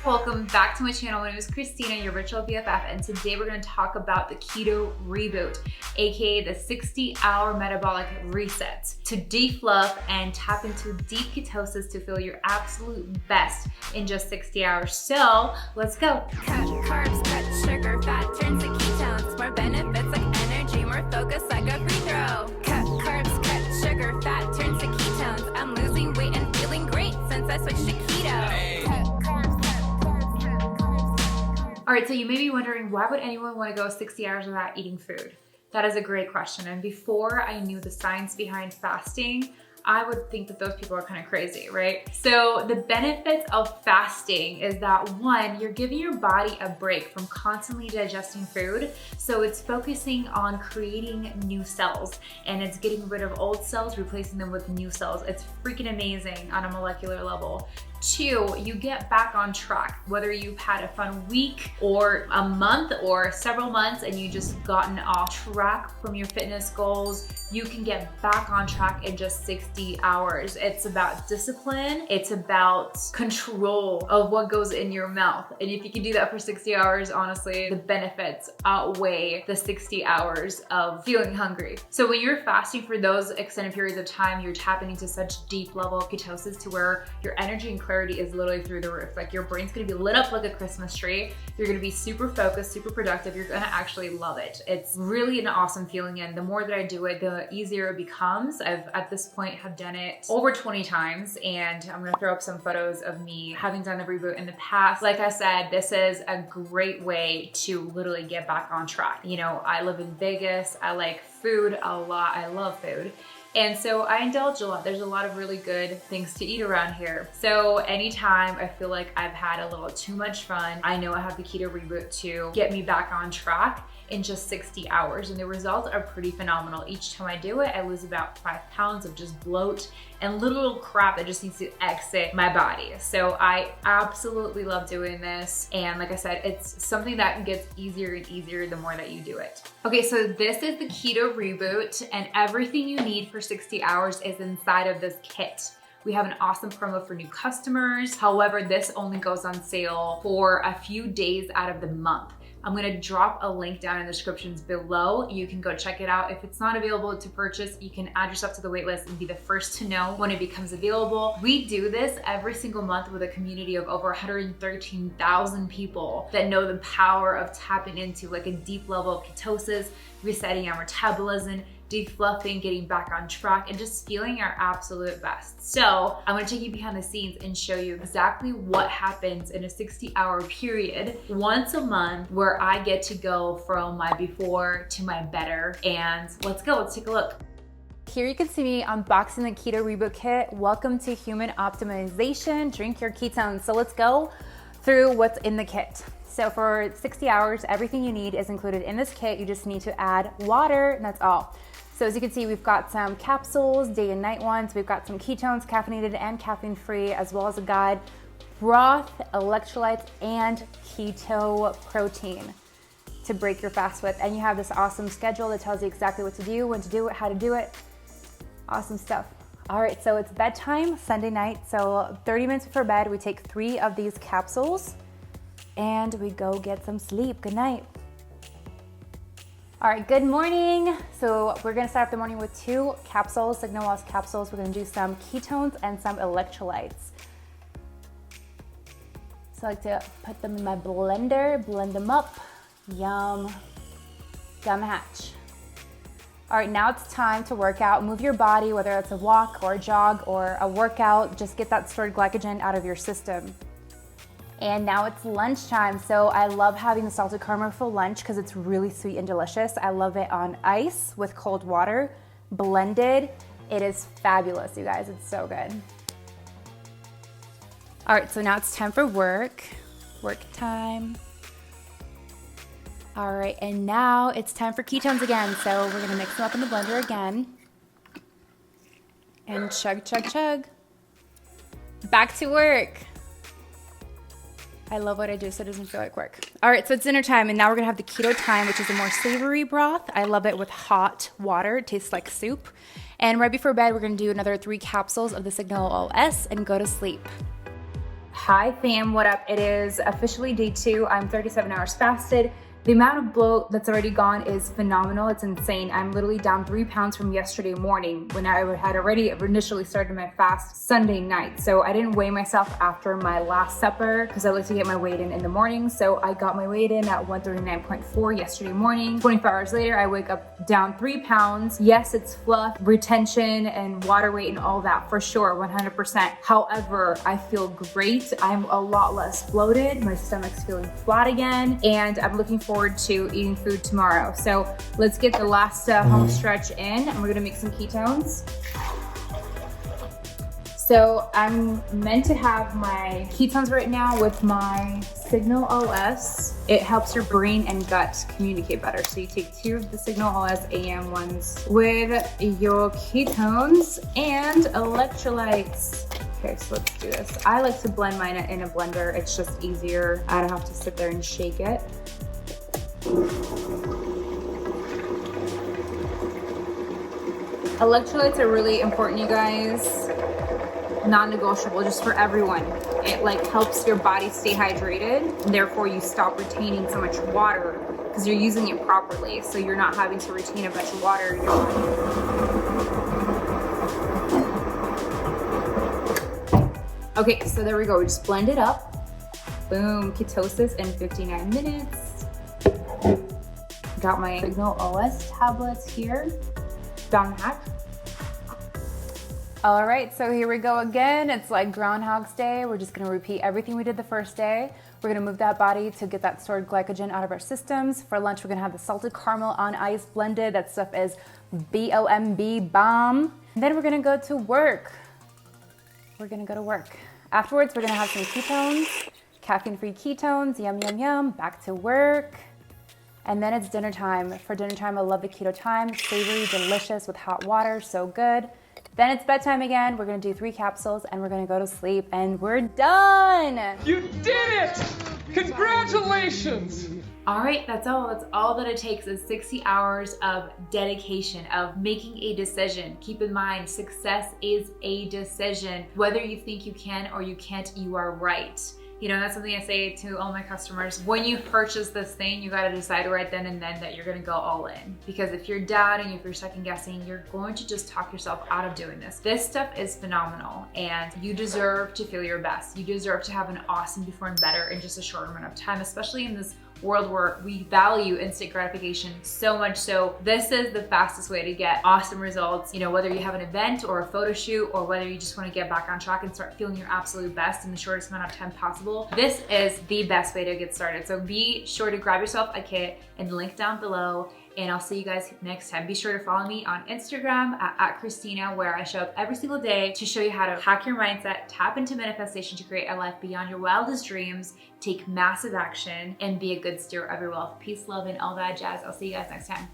welcome back to my channel. My name is Christina, your virtual BFF, and today we're going to talk about the Keto Reboot, aka the 60-hour metabolic reset to defluff and tap into deep ketosis to feel your absolute best in just 60 hours. So let's go. Cut carbs, cut sugar, fat turns to ketones, more benefits like energy, more focus like a free throw. Cut carbs, cut sugar, fat turns to ketones. I'm losing weight and feeling great since I switched to keto. Hey. All right, so you may be wondering, why would anyone want to go 60 hours without eating food? That is a great question. And before I knew the science behind fasting, I would think that those people are kind of crazy, right? So the benefits of fasting is that one, you're giving your body a break from constantly digesting food. So it's focusing on creating new cells and it's getting rid of old cells, replacing them with new cells. It's freaking amazing on a molecular level. Two, you get back on track, whether you've had a fun week or a month or several months and you just gotten off track from your fitness goals, you can get back on track in just 60 hours. It's about discipline. It's about control of what goes in your mouth. And if you can do that for 60 hours, honestly, the benefits outweigh the 60 hours of feeling hungry. So when you're fasting for those extended periods of time, you're tapping into such deep level of ketosis to where your energy and clarity is literally through the roof. Like your brain's gonna be lit up like a Christmas tree. You're gonna be super focused, super productive. You're gonna actually love it. It's really an awesome feeling, and the more that I do it, the easier it becomes. I've at this point have done it over 20 times, and I'm gonna throw up some photos of me having done the reboot in the past. Like I said, this is a great way to literally get back on track. You know, I live in Vegas. I like food a lot. I love food. And so I indulge a lot. There's a lot of really good things to eat around here. So anytime I feel like I've had a little too much fun, I know I have the Keto Reboot to get me back on track in just 60 hours. And the results are pretty phenomenal. Each time I do it, I lose about 5 pounds of just bloat and little crap that just needs to exit my body. So I absolutely love doing this. And like I said, it's something that gets easier and easier the more that you do it. Okay, so this is the Keto Reboot, and everything you need for 60 hours is inside of this kit. We have an awesome promo for new customers. However, this only goes on sale for a few days out of the month. I'm gonna drop a link down in the descriptions below. You can go check it out. If it's not available to purchase, you can add yourself to the wait list and be the first to know when it becomes available. We do this every single month with a community of over 113,000 people that know the power of tapping into like a deep level of ketosis, resetting our metabolism, defluffing, getting back on track, and just feeling our absolute best. So I'm gonna take you behind the scenes and show you exactly what happens in a 60-hour period once a month where I get to go from my before to my better. And let's go, let's take a look. Here you can see me unboxing the Keto Reboot kit. Welcome to human optimization, drink your ketones. So let's go through what's in the kit. So for 60 hours, everything you need is included in this kit. You just need to add water, and that's all. So as you can see, we've got some capsules, day and night ones. We've got some ketones, caffeinated and caffeine-free, as well as a guide, broth, electrolytes, and keto protein to break your fast with. And you have this awesome schedule that tells you exactly what to do, when to do it, how to do it. Awesome stuff. All right, so it's bedtime, Sunday night. So 30 minutes before bed, we take 3 of these capsules and we go get some sleep. Good night. All right, good morning. So we're gonna start off the morning with 2 capsules, Signal Loss capsules. We're gonna do some ketones and some electrolytes. So I like to put them in my blender, blend them up. Yum, gum hatch. All right, now it's time to work out. Move your body, whether it's a walk or a jog or a workout, just get that stored glycogen out of your system. And now it's lunchtime. So I love having the salted caramel for lunch because it's really sweet and delicious. I love it on ice with cold water, blended. It is fabulous, you guys. It's so good. All right, so now it's time for work time. All right, and now it's time for ketones again. So we're gonna mix them up in the blender again. And chug, chug, chug. Back to work. I love what I do so it doesn't feel like work. All right, so it's dinner time, and now we're gonna have the keto time, which is a more savory broth. I love it with hot water. It tastes like soup. And right before bed, we're gonna do another 3 capsules of the Signal OS and go to sleep. Hi fam, what up? It is officially day 2. I'm 37 hours fasted. The amount of bloat that's already gone is phenomenal. It's insane. I'm literally down 3 pounds from yesterday morning when I had already initially started my fast Sunday night. So I didn't weigh myself after my last supper because I like to get my weight in the morning. So I got my weight in at 139.4 yesterday morning. 24 hours later, I wake up down 3 pounds. Yes, it's fluff, retention, and water weight and all that for sure, 100%. However, I feel great. I'm a lot less bloated. My stomach's feeling flat again, and I'm looking forward to eating food tomorrow. So let's get the last home stretch in, and we're gonna make some ketones. So I'm meant to have my ketones right now with my Signal OS. It helps your brain and gut communicate better. So you take 2 of the Signal OS AM ones with your ketones and electrolytes. Okay, so let's do this. I like to blend mine in a blender. It's just easier. I don't have to sit there and shake it. Electrolytes are really important, you guys. Non-negotiable, just for everyone. It like helps your body stay hydrated, and therefore you stop retaining so much water because you're using it properly. So you're not having to retain a bunch of water in your body. Okay, so there we go. We just blend it up. Boom, ketosis in 59 minutes. Got my Signal OS tablets here. Down the hack. All right, so here we go again. It's like Groundhog's Day. We're just gonna repeat everything we did the first day. We're gonna move that body to get that stored glycogen out of our systems. For lunch, we're gonna have the salted caramel on ice blended. That stuff is B-O-M-B, bomb. And then we're gonna go to work. We're gonna go to work. Afterwards, we're gonna have some ketones, caffeine-free ketones, yum, yum, yum, back to work. And then it's dinner time. For dinner time, I love the keto time. Savory, delicious with hot water, so good. Then it's bedtime again. We're gonna do 3 capsules and we're gonna go to sleep and we're done. You did it! Congratulations! All right, that's all. That's all that it takes is 60 hours of dedication, of making a decision. Keep in mind, success is a decision. Whether you think you can or you can't, you are right. You know, that's something I say to all my customers. When you purchase this thing, you gotta decide right then and then that you're gonna go all in. Because if you're doubting, if you're second guessing, you're going to just talk yourself out of doing this. This stuff is phenomenal, and you deserve to feel your best. You deserve to have an awesome before and better in just a short amount of time, especially in this world where we value instant gratification so much. So this is the fastest way to get awesome results. You know, whether you have an event or a photo shoot, or whether you just want to get back on track and start feeling your absolute best in the shortest amount of time possible, this is the best way to get started. So be sure to grab yourself a kit and link down below, and I'll see you guys next time. Be sure to follow me on Instagram at XRYSTINA, where I show up every single day to show you how to hack your mindset, tap into manifestation to create a life beyond your wildest dreams, take massive action, and be a good steward of your wealth. Peace, love, and all that jazz. I'll see you guys next time.